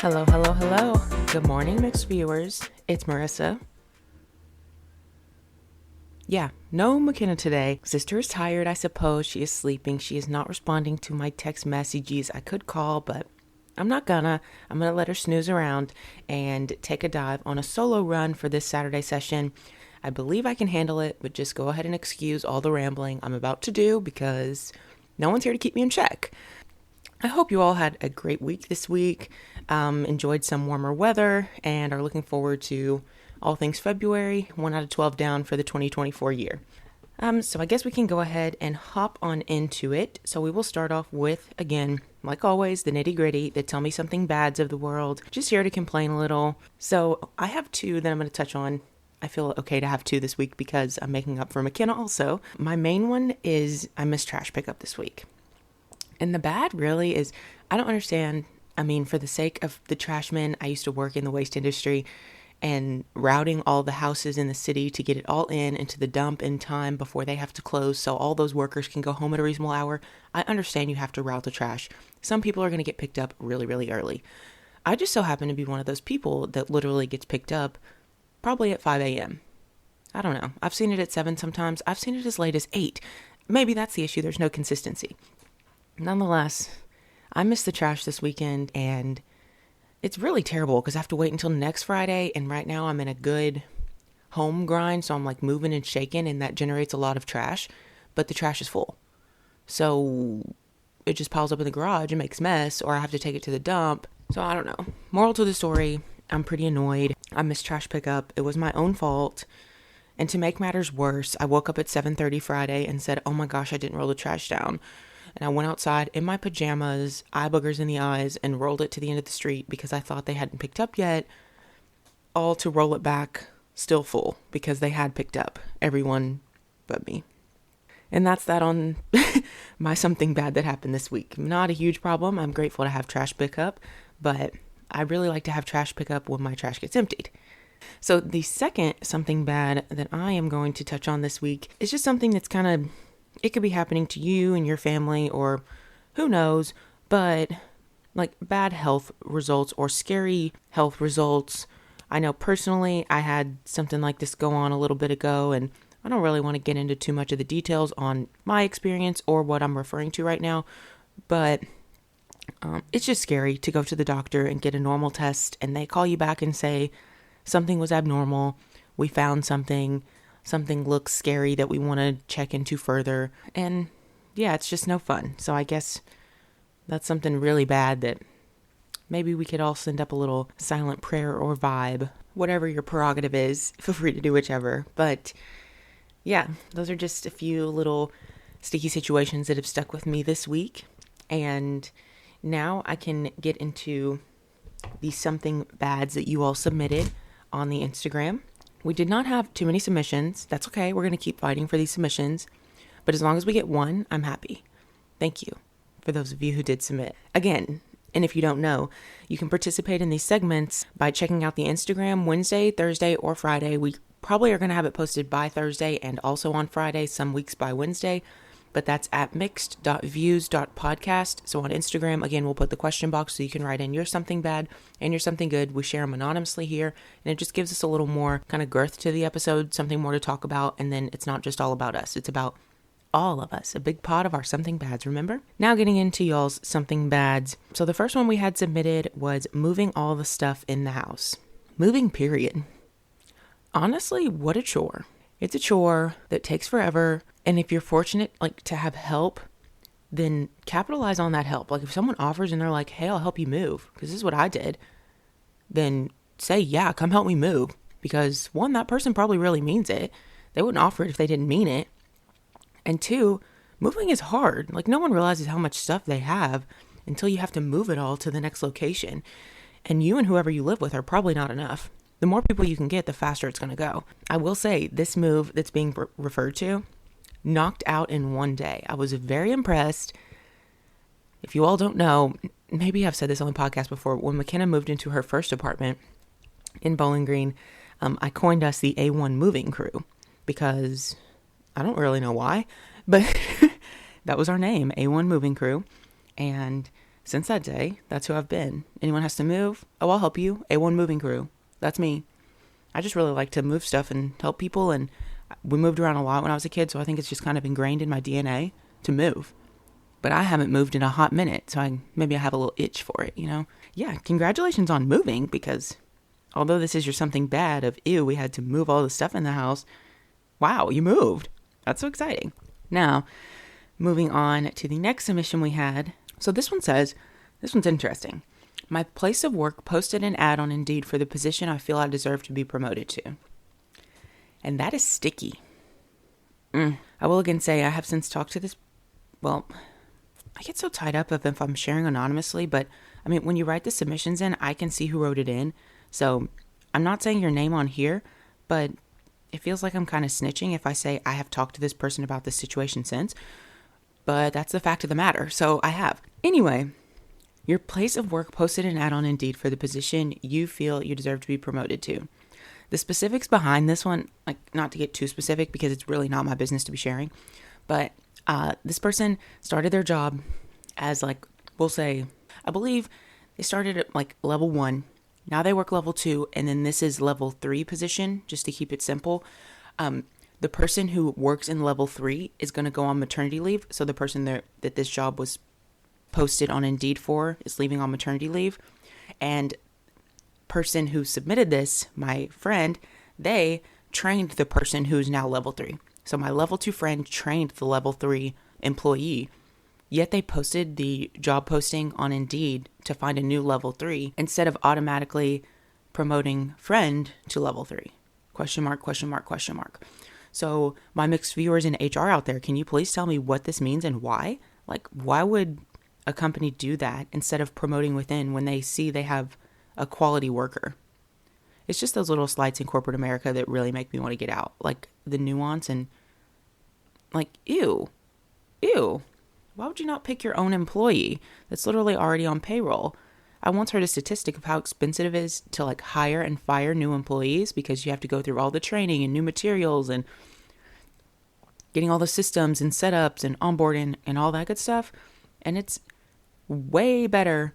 Hello, hello, hello. Good morning, mixed viewers. It's Marissa. Yeah, no McKenna today. Sister is tired, I suppose. She is sleeping. She is not responding to my text messages. I could call, but I'm not gonna. I'm gonna let her snooze around and take a dive on a solo run for this Saturday session. I believe I can handle it, but just go ahead and excuse all the rambling I'm about to do because no one's here to keep me in check. I hope you all had a great week this week, enjoyed some warmer weather, and are looking forward to all things February, 1 out of 12 down for the 2024 year. So I guess we can go ahead and hop on into it. So we will start off with, again, like always, the nitty gritty, the tell me something bads of the world. Just here to complain a little. So I have two that I'm going to touch on. I feel okay to have two this week because I'm making up for McKenna also. My main one is I missed trash pickup this week. And the bad really is, I don't understand. I mean, for the sake of the trashmen, I used to work in the waste industry and routing all the houses in the city to get it all into the dump in time before they have to close so all those workers can go home at a reasonable hour. I understand you have to route the trash. Some people are going to get picked up really, really early. I just so happen to be one of those people that literally gets picked up probably at 5 a.m. I don't know. I've seen it at 7 sometimes. I've seen it as late as 8. Maybe that's the issue. There's no consistency. Nonetheless, I missed the trash this weekend, and it's really terrible because I have to wait until next Friday, and right now I'm in a good home grind, so I'm like moving and shaking, and that generates a lot of trash, but the trash is full. So it just piles up in the garage and makes mess, or I have to take it to the dump. So I don't know. Moral to the story, I'm pretty annoyed. I missed trash pickup. It was my own fault. And to make matters worse, I woke up at 7:30 Friday and said, oh my gosh, I didn't roll the trash down. And I went outside in my pajamas, eye boogers in the eyes, and rolled it to the end of the street because I thought they hadn't picked up yet, all to roll it back still full because they had picked up, everyone but me. And that's that on my something bad that happened this week. Not a huge problem. I'm grateful to have trash pickup, but I really like to have trash pickup when my trash gets emptied. So the second something bad that I am going to touch on this week is just something that's kind of, it could be happening to you and your family or who knows, but like bad health results or scary health results. I know personally I had something like this go on a little bit ago, and I don't really want to get into too much of the details on my experience or what I'm referring to right now, but it's just scary to go to the doctor and get a normal test and they call you back and say something was abnormal, we found something looks scary that we want to check into further. And yeah, it's just no fun. So I guess that's something really bad that maybe we could all send up a little silent prayer or vibe. Whatever your prerogative is, feel free to do whichever. But yeah, those are just a few little sticky situations that have stuck with me this week. And now I can get into the something bads that you all submitted on the Instagram. We did not have too many submissions. That's okay. We're going to keep fighting for these submissions. But as long as we get one, I'm happy. Thank you for those of you who did submit. Again, and if you don't know, you can participate in these segments by checking out the Instagram Wednesday, Thursday, or Friday. We probably are going to have it posted by Thursday and also on Friday, some weeks by Wednesday. But that's at mixed.views.podcast. So on Instagram, again, we'll put the question box so you can write in your something bad and your something good. We share them anonymously here, and it just gives us a little more kind of girth to the episode, something more to talk about, and then it's not just all about us. It's about all of us, a big pot of our something bads, remember? Now getting into y'all's something bads. So the first one we had submitted was moving all the stuff in the house. Moving, period. Honestly, what a chore. It's a chore that takes forever. And if you're fortunate, like, to have help, then capitalize on that help. Like, if someone offers and they're like, hey, I'll help you move, because this is what I did, then say, yeah, come help me move. Because one, that person probably really means it. They wouldn't offer it if they didn't mean it. And two, moving is hard. Like, no one realizes how much stuff they have until you have to move it all to the next location. And you and whoever you live with are probably not enough. The more people you can get, the faster it's going to go. I will say, this move that's being referred to, knocked out in one day. I was very impressed. If you all don't know, maybe I've said this on the podcast before, when McKenna moved into her first apartment in Bowling Green, I coined us the A1 moving crew because I don't really know why, but that was our name, A1 moving crew. And since that day, that's who I've been. Anyone has to move? Oh, I'll help you. A1 moving crew. That's me. I just really like to move stuff and help people, and we moved around a lot when I was a kid, so I think it's just kind of ingrained in my DNA to move. But I haven't moved in a hot minute, so maybe I have a little itch for it, Yeah, congratulations on moving, because although this is your something bad of, ew, we had to move all the stuff in the house, wow, you moved. That's so exciting. Now, moving on to the next submission we had. So this one's interesting. My place of work posted an ad on Indeed for the position I feel I deserve to be promoted to. And that is sticky. I will again say I have since talked to this, well, I get so tied up if I'm sharing anonymously, but I mean, when you write the submissions in, I can see who wrote it in. So I'm not saying your name on here, but it feels like I'm kind of snitching if I say I have talked to this person about this situation since. But that's the fact of the matter. So I have. Anyway, your place of work posted an ad on Indeed for the position you feel you deserve to be promoted to. The specifics behind this one, like not to get too specific because it's really not my business to be sharing, but this person started their job as we'll say, I believe they started at level 1. Now they work level 2, and then this is level 3 position, just to keep it simple. The person who works in level 3 is going to go on maternity leave. So the person that this job was posted on Indeed for is leaving on maternity leave. And person who submitted this, my friend, they trained the person who's now level 3. So my level 2 friend trained the level 3 employee, yet they posted the job posting on Indeed to find a new level 3 instead of automatically promoting friend to level 3. Question mark, question mark, question mark. So my mixed viewers in HR out there, can you please tell me what this means and why? Why would a company do that instead of promoting within when they see they have a quality worker? It's just those little slights in corporate America that really make me want to get out. The nuance and ew. Why would you not pick your own employee that's literally already on payroll? I once heard a statistic of how expensive it is to hire and fire new employees because you have to go through all the training and new materials and getting all the systems and setups and onboarding and all that good stuff. And it's way better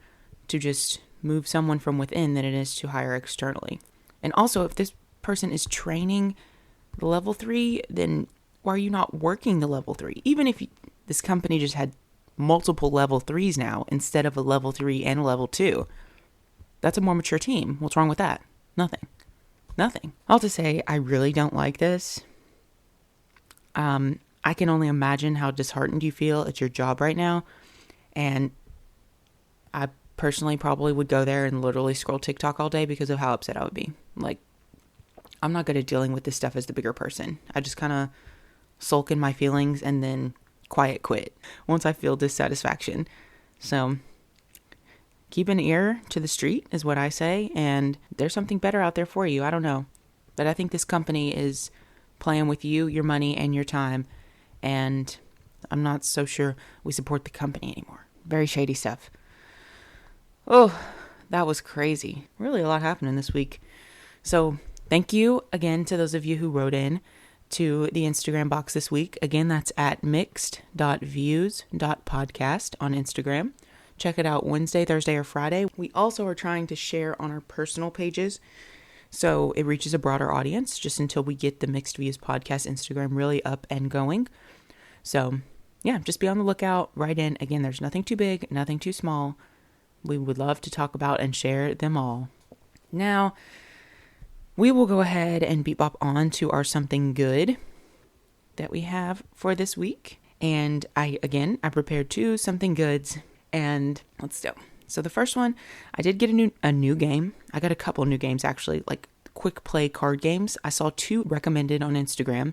to just move someone from within than it is to hire externally. And also, if this person is training the level 3, then why are you not working the level 3? Even if this company just had multiple level 3s now instead of a level 3 and a level 2. That's a more mature team. What's wrong with that? Nothing. All to say, I really don't like this. I can only imagine how disheartened you feel at your job right now. And I personally probably would go there and literally scroll TikTok all day because of how upset I would be. I'm not good at dealing with this stuff as the bigger person. I just kind of sulk in my feelings and then quiet quit once I feel dissatisfaction. So keep an ear to the street is what I say, and there's something better out there for you. I don't know, but I think this company is playing with you, your money, and your time, and I'm not so sure we support the company anymore. Very shady stuff. Oh, that was crazy. Really a lot happening this week. So thank you again to those of you who wrote in to the Instagram box this week. Again, that's at mixed.views.podcast on Instagram. Check it out Wednesday, Thursday, or Friday. We also are trying to share on our personal pages so it reaches a broader audience just until we get the Mixed Views Podcast Instagram really up and going. So yeah, just be on the lookout. Write in. Again, there's nothing too big, nothing too small. We would love to talk about and share them all. Now, we will go ahead and bebop on to our something good that we have for this week. And I prepared 2 something goods, and let's go. So the first one, I did get a new game. I got a couple new games actually, quick play card games. I saw 2 recommended on Instagram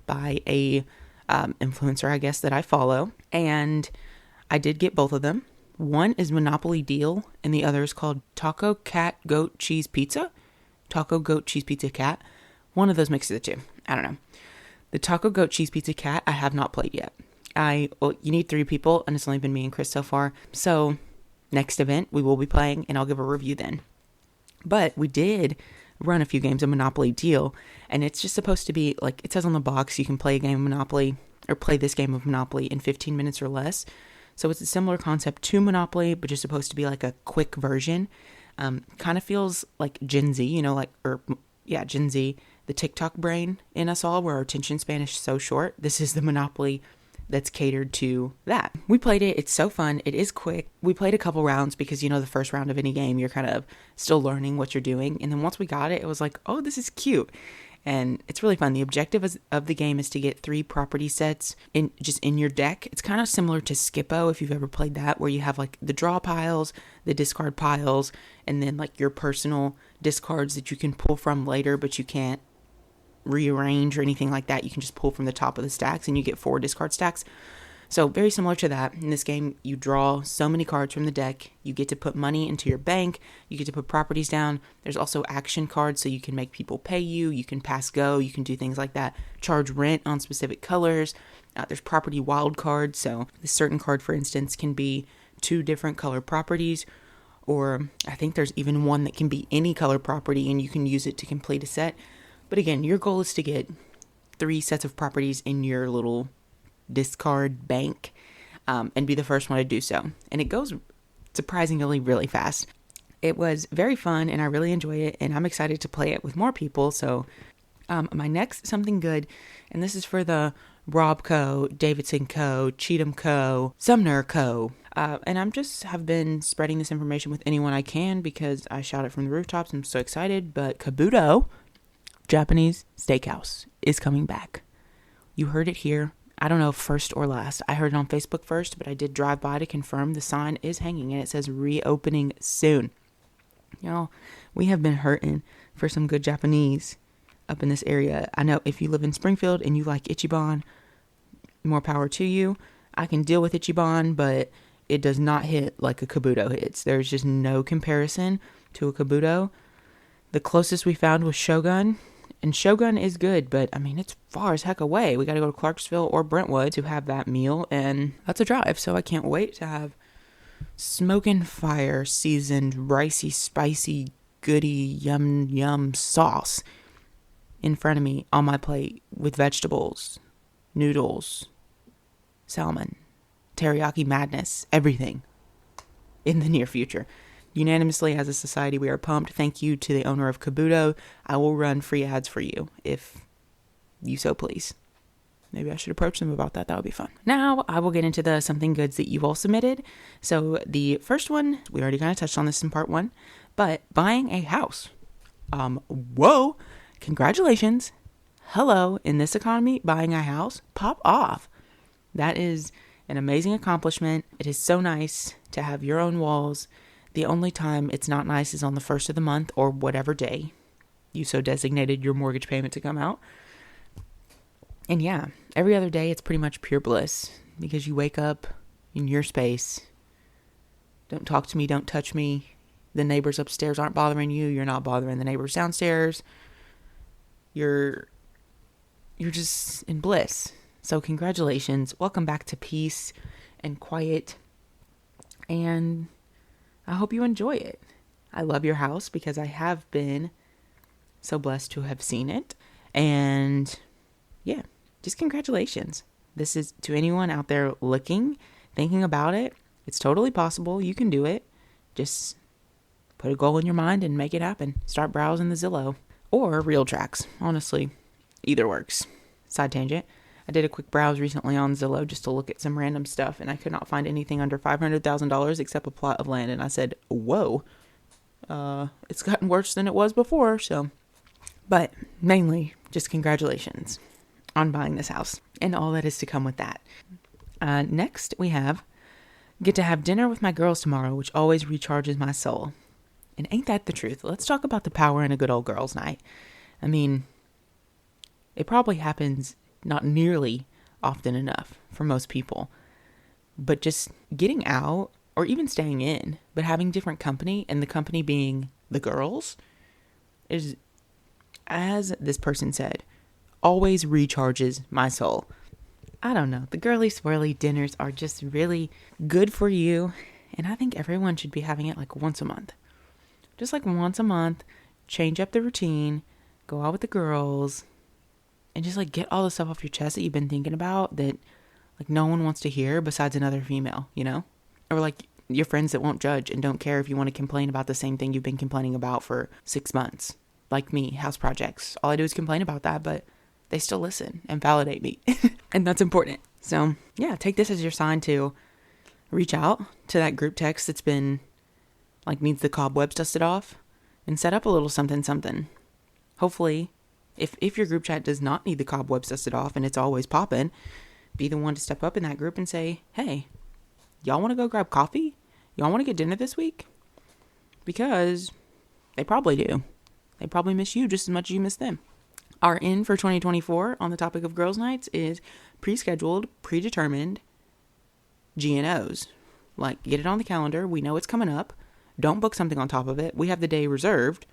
by a influencer, I guess, that I follow, and I did get both of them. One is Monopoly Deal, and the other is called Taco Cat Goat Cheese Pizza. Taco Goat Cheese Pizza Cat. One of those mixes the 2. I don't know. The Taco Goat Cheese Pizza Cat I have not played yet. You need 3 people, and it's only been me and Chris so far. So next event we will be playing, and I'll give a review then. But we did run a few games of Monopoly Deal, and it's just supposed to be it says on the box, you can play a game of Monopoly or play this game of Monopoly in 15 minutes or less. So it's a similar concept to Monopoly, but just supposed to be like a quick version. Kind of feels like Gen Z, Gen Z, the TikTok brain in us all, where our attention span is so short. This is the Monopoly that's catered to that. We played it. It's so fun. It is quick. We played a couple rounds because, the first round of any game, you're kind of still learning what you're doing. And then once we got it, it was like, oh, this is cute. And it's really fun. The objective of the game is to get 3 property sets in your deck. It's kind of similar to Skippo, if you've ever played that, where you have like the draw piles, the discard piles, and then like your personal discards that you can pull from later, but you can't rearrange or anything like that. You can just pull from the top of the stacks and you get 4 discard stacks. So very similar to that. In this game, you draw so many cards from the deck. You get to put money into your bank. You get to put properties down. There's also action cards, so you can make people pay you. You can pass go. You can do things like that. Charge rent on specific colors. There's property wild cards. So this certain card, for instance, can be 2 different color properties. Or I think there's even one that can be any color property and you can use it to complete a set. But again, your goal is to get 3 sets of properties in your little discard bank and be the first one to do so. And it goes surprisingly really fast. It was very fun and I really enjoy it, and I'm excited to play it with more people. So my next something good, and this is for the Rob Co., Davidson Co., Cheatham Co., Sumner Co. And I'm just have been spreading this information with anyone I can because I shout it from the rooftops. I'm so excited. But Kabuto Japanese Steakhouse is coming back. You heard it here. I don't know if first or last. I heard it on Facebook first, but I did drive by to confirm the sign is hanging and it says reopening soon. Y'all, we have been hurting for some good Japanese up in this area. I know if you live in Springfield and you like Ichiban, more power to you. I can deal with Ichiban, but it does not hit like a Kabuto hits. There's just no comparison to a Kabuto. The closest we found was Shogun. And Shogun is good, but I mean, it's far as heck away. We got to go to Clarksville or Brentwood to have that meal, and that's a drive. So I can't wait to have smoking fire seasoned, ricey, spicy, goody, yum sauce in front of me on my plate with vegetables, noodles, salmon, teriyaki madness, everything in the near future. Unanimously, as a society, we are pumped. Thank you to the owner of Kabuto. I will run free ads for you if you so please. Maybe I should approach them about that. That would be fun. Now, I will get into the something goods that you all submitted. So the first one, we already kind of touched on this in part 1, but buying a house. Whoa, congratulations. Hello, in this economy, buying a house, pop off. That is an amazing accomplishment. It is so nice to have your own walls. The only time it's not nice is on the first of the month or whatever day you so designated your mortgage payment to come out. And yeah, every other day it's pretty much pure bliss because you wake up in your space. Don't talk to me, don't touch me. The neighbors upstairs aren't bothering you. You're not bothering the neighbors downstairs. You're just in bliss. So congratulations. Welcome back to peace and quiet. And I hope you enjoy it. I love your house because I have been so blessed to have seen it. And yeah, just congratulations. This is to anyone out there looking, thinking about it. It's totally possible. You can do it. Just put a goal in your mind and make it happen. Start browsing the Zillow or Real Tracks. Honestly, either works. Side tangent. I did a quick browse recently on Zillow just to look at some random stuff, and I could not find anything under $500,000 except a plot of land. And I said, whoa, it's gotten worse than it was before. So, but mainly just congratulations on buying this house and all that is to come with that. Next we get to have dinner with my girls tomorrow, which always recharges my soul. And ain't that the truth? Let's talk about the power in a good old girls' night. I mean, it probably happens not nearly often enough for most people, but just getting out or even staying in, but having different company, and the company being the girls, is, as this person said, always recharges my soul. I don't know. The girly swirly dinners are just really good for you, and I think everyone should be having it like once a month. Just like once a month, change up the routine, go out with the girls, and just like get all the stuff off your chest that you've been thinking about that like no one wants to hear besides another female, you know? Or like your friends that won't judge and don't care if you want to complain about the same thing you've been complaining about for 6 months. Like me, house projects. All I do is complain about that, but they still listen and validate me. And that's important. So yeah, take this as your sign to reach out to that group text that's been like needs the cobwebs dusted off and set up a little something. Hopefully, if your group chat does not need the cobwebs dusted off and it's always popping, be the one to step up in that group and say, hey, y'all want to go grab coffee? Y'all want to get dinner this week? Because they probably do. They probably miss you just as much as you miss them. Our in for 2024 on the topic of girls' nights is pre-scheduled, predetermined GNOs. Like, get it on the calendar. We know it's coming up. Don't book something on top of it. We have the day reserved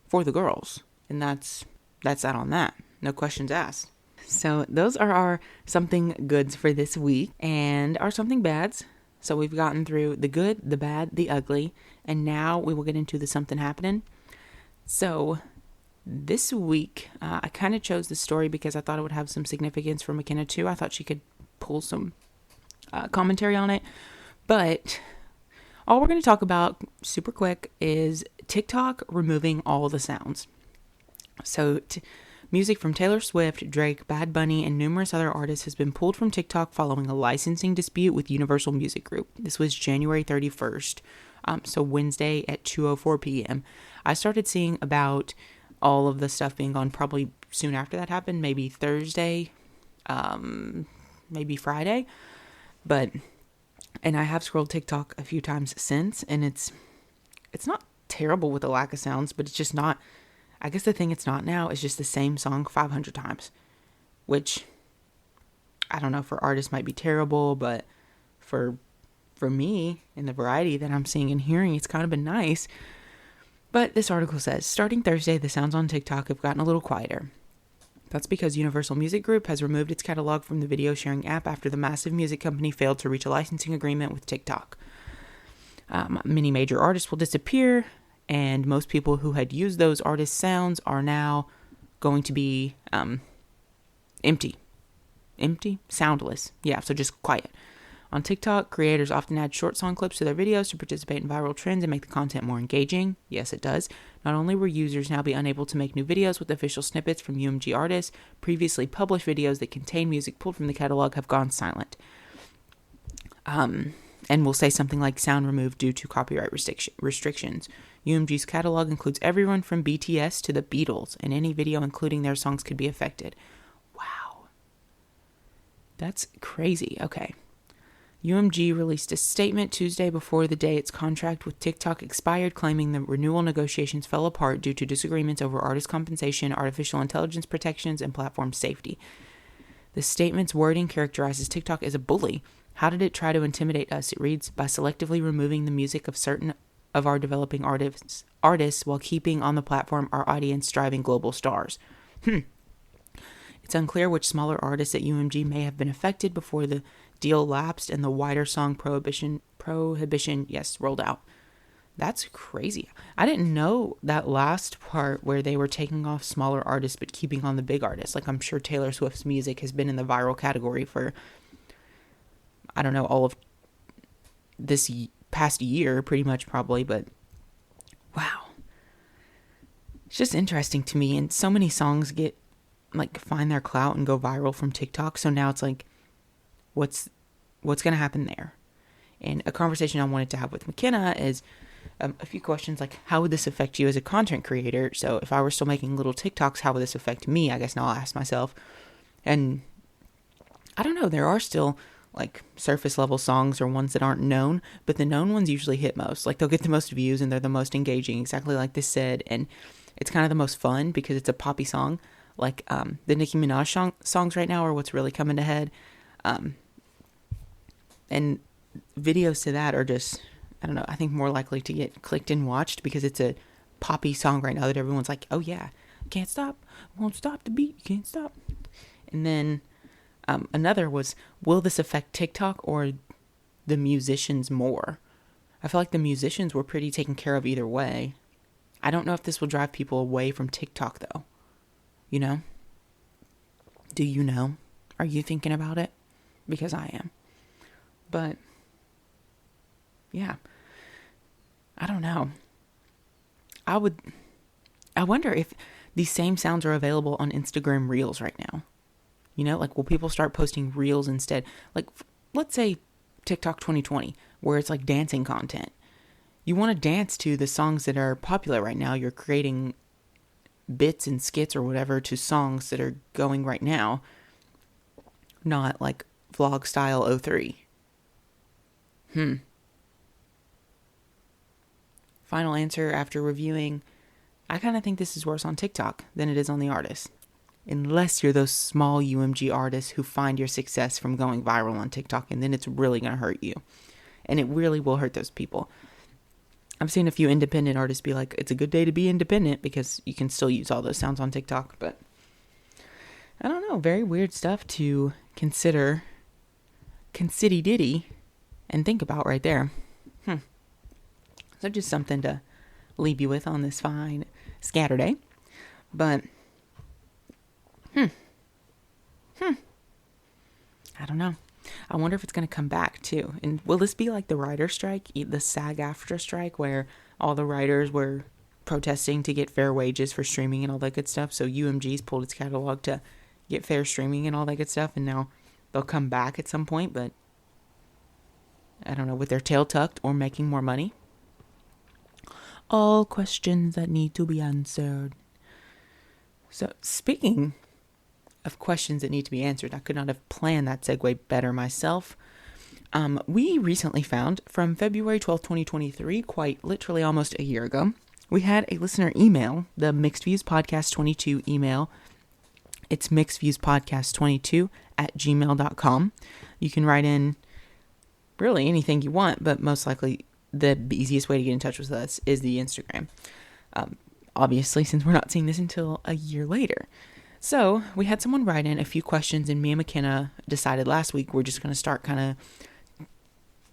for the girls. And that's that on that. No questions asked. So those are our something goods for this week. And our something bads. So we've gotten through the good, the bad, the ugly. And now we will get into the something happening. So this week, I kind of chose this story because I thought it would have some significance for McKenna too. I thought she could pull some commentary on it. But all we're going to talk about super quick is TikTok removing all the sounds. So music from Taylor Swift, Drake, Bad Bunny, and numerous other artists has been pulled from TikTok following a licensing dispute with Universal Music Group. This was January 31st, so Wednesday at 2:04 p.m. I started seeing about all of the stuff being gone probably soon after that happened, maybe Thursday, maybe Friday, and I have scrolled TikTok a few times since, and it's not terrible with the lack of sounds, but it's just not, I guess the thing it's not now is just the same song 500 times, which, I don't know, for artists might be terrible, but for me and the variety that I'm seeing and hearing, it's kind of been nice. But this article says, starting Thursday, the sounds on TikTok have gotten a little quieter. That's because Universal Music Group has removed its catalog from the video sharing app after the massive music company failed to reach a licensing agreement with TikTok. Many major artists will disappear, and most people who had used those artists' sounds are now going to be empty. Empty? Soundless. Yeah, so just quiet. On TikTok, creators often add short song clips to their videos to participate in viral trends and make the content more engaging. Yes, it does. Not only will users now be unable to make new videos with official snippets from UMG artists, previously published videos that contain music pulled from the catalog have gone silent. And will say something like sound removed due to copyright restrictions. UMG's catalog includes everyone from BTS to the Beatles, and any video including their songs could be affected. Wow. That's crazy. Okay. UMG released a statement Tuesday before the day its contract with TikTok expired, claiming the renewal negotiations fell apart due to disagreements over artist compensation, artificial intelligence protections, and platform safety. The statement's wording characterizes TikTok as a bully. How did it try to intimidate us? It reads, by selectively removing the music of certain of our developing artists while keeping on the platform our audience driving global stars. It's unclear which smaller artists at UMG may have been affected before the deal lapsed and the wider song prohibition, rolled out. That's crazy. I didn't know that last part where they were taking off smaller artists but keeping on the big artists. Like, I'm sure Taylor Swift's music has been in the viral category for, I don't know, all of this past year, pretty much probably, but wow. It's just interesting to me, and so many songs find their clout and go viral from TikTok, so now it's like, what's going to happen there? And a conversation I wanted to have with McKenna is a few questions like, how would this affect you as a content creator? So if I were still making little TikToks, how would this affect me? I guess now I'll ask myself. And I don't know, there are still like surface level songs or ones that aren't known, but the known ones usually hit most. Like, they'll get the most views and they're the most engaging, exactly like this said. And it's kind of the most fun because it's a poppy song. Like the Nicki Minaj songs right now are what's really coming to head. And videos to that are just, I don't know, I think more likely to get clicked and watched because it's a poppy song right now that everyone's like, oh yeah, can't stop, won't stop the beat, you can't stop. And then another was, will this affect TikTok or the musicians more? I feel like the musicians were pretty taken care of either way. I don't know if this will drive people away from TikTok though. You know? Do you know? Are you thinking about it? because I am. But yeah, I don't know. I wonder if these same sounds are available on Instagram Reels right now. You know, like, will people start posting Reels instead? Like, let's say TikTok 2020, where it's like dancing content. You want to dance to the songs that are popular right now. You're creating bits and skits or whatever to songs that are going right now, not like vlog style '03. Final answer after reviewing, I kind of think this is worse on TikTok than it is on the artist. Unless you're those small UMG artists who find your success from going viral on TikTok, and then it's really going to hurt you. And it really will hurt those people. I've seen a few independent artists be like, it's a good day to be independent because you can still use all those sounds on TikTok. But I don't know, very weird stuff to consider diddy and think about right there. So just something to leave you with on this fine Scatterday. But I don't know. I wonder if it's going to come back too. And will this be like the writer strike, the SAG-AFTRA strike, where all the writers were protesting to get fair wages for streaming and all that good stuff? So UMG's pulled its catalog to get fair streaming and all that good stuff, and now they'll come back at some point, but I don't know, with their tail tucked or making more money. All questions that need to be answered. So speaking of questions that need to be answered, I could not have planned that segue better myself. We recently found, from February 12th, 2023, quite literally almost a year ago, we had a listener email, the Mixed Views Podcast 22 email. It's mixedviewspodcast22@gmail.com. You can write in really anything you want, but most likely the easiest way to get in touch with us is the Instagram. Obviously, since we're not seeing this until a year later. So we had someone write in a few questions, and me and McKenna decided last week we're just going to start kind of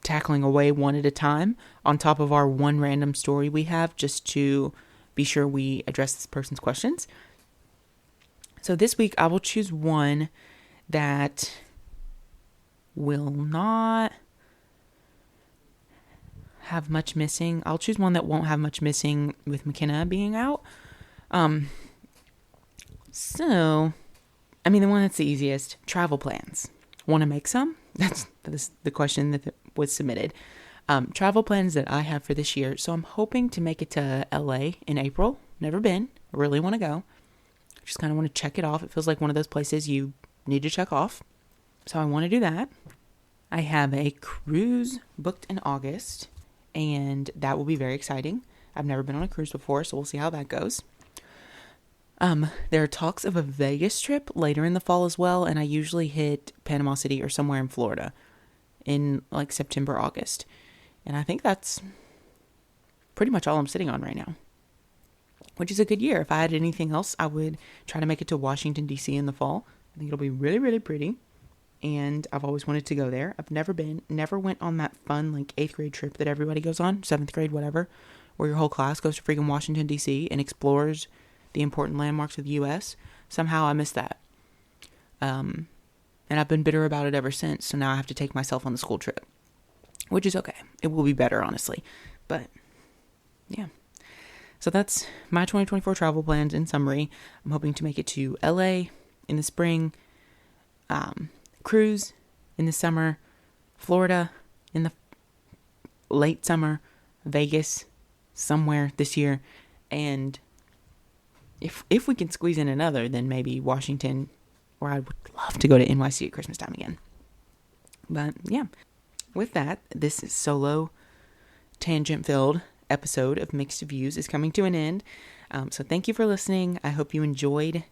tackling away one at a time on top of our one random story we have, just to be sure we address this person's questions. So this week I will choose one that will not have much missing. I'll choose one that won't have much missing with McKenna being out. So, I mean, the one that's the easiest, travel plans. Want to make some? That's the question that was submitted. Travel plans that I have for this year. So I'm hoping to make it to LA in April. Never been. I really want to go. Just kind of want to check it off. It feels like one of those places you need to check off. So I want to do that. I have a cruise booked in August, and that will be very exciting. I've never been on a cruise before, so we'll see how that goes. There are talks of a Vegas trip later in the fall as well, and I usually hit Panama City or somewhere in Florida in like September, August. And I think that's pretty much all I'm sitting on right now, which is a good year. If I had anything else, I would try to make it to Washington, D.C. in the fall. I think it'll be really, really pretty, and I've always wanted to go there. I've never went on that fun like 8th grade trip that everybody goes on, 7th grade, whatever, where your whole class goes to freaking Washington, D.C. and explores the important landmarks of the U.S. Somehow I missed that. And I've been bitter about it ever since, so now I have to take myself on the school trip, which is okay. It will be better, honestly. But, yeah. So that's my 2024 travel plans in summary. I'm hoping to make it to LA in the spring, cruise in the summer, Florida in the late summer, Vegas somewhere this year, and if we can squeeze in another, then maybe Washington, where I would love to go to NYC at Christmas time again. But yeah, with that, this solo tangent-filled episode of Mixed Views is coming to an end. So thank you for listening. I hope you enjoyed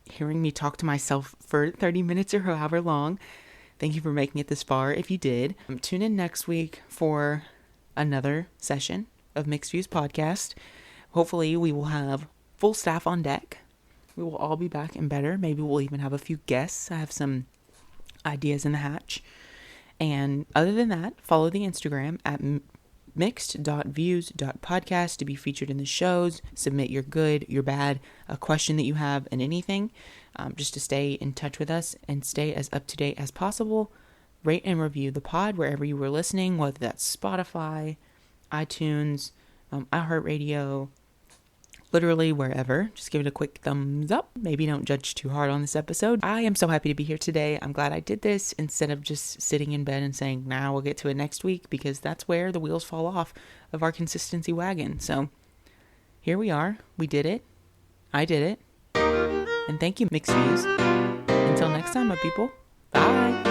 hearing me talk to myself for 30 minutes or however long. Thank you for making it this far, if you did. Tune in next week for another session of Mixed Views Podcast. Hopefully we will have full staff on deck. We will all be back and better. Maybe we'll even have a few guests. I have some ideas in the hatch. And other than that, follow the Instagram at mixed.views.podcast to be featured in the shows. Submit your good, your bad, a question that you have, and anything, just to stay in touch with us and stay as up to date as possible. Rate and review the pod wherever you were listening, whether that's Spotify, iTunes, iHeartRadio, literally wherever. Just give it a quick thumbs up. Maybe don't judge too hard on this episode. I am so happy to be here today. I'm glad I did this instead of just sitting in bed and saying, nah, we'll get to it next week, because that's where the wheels fall off of our consistency wagon. So here we are. We did it. I did it. And thank you, Mixed Views. Until next time, my people. Bye.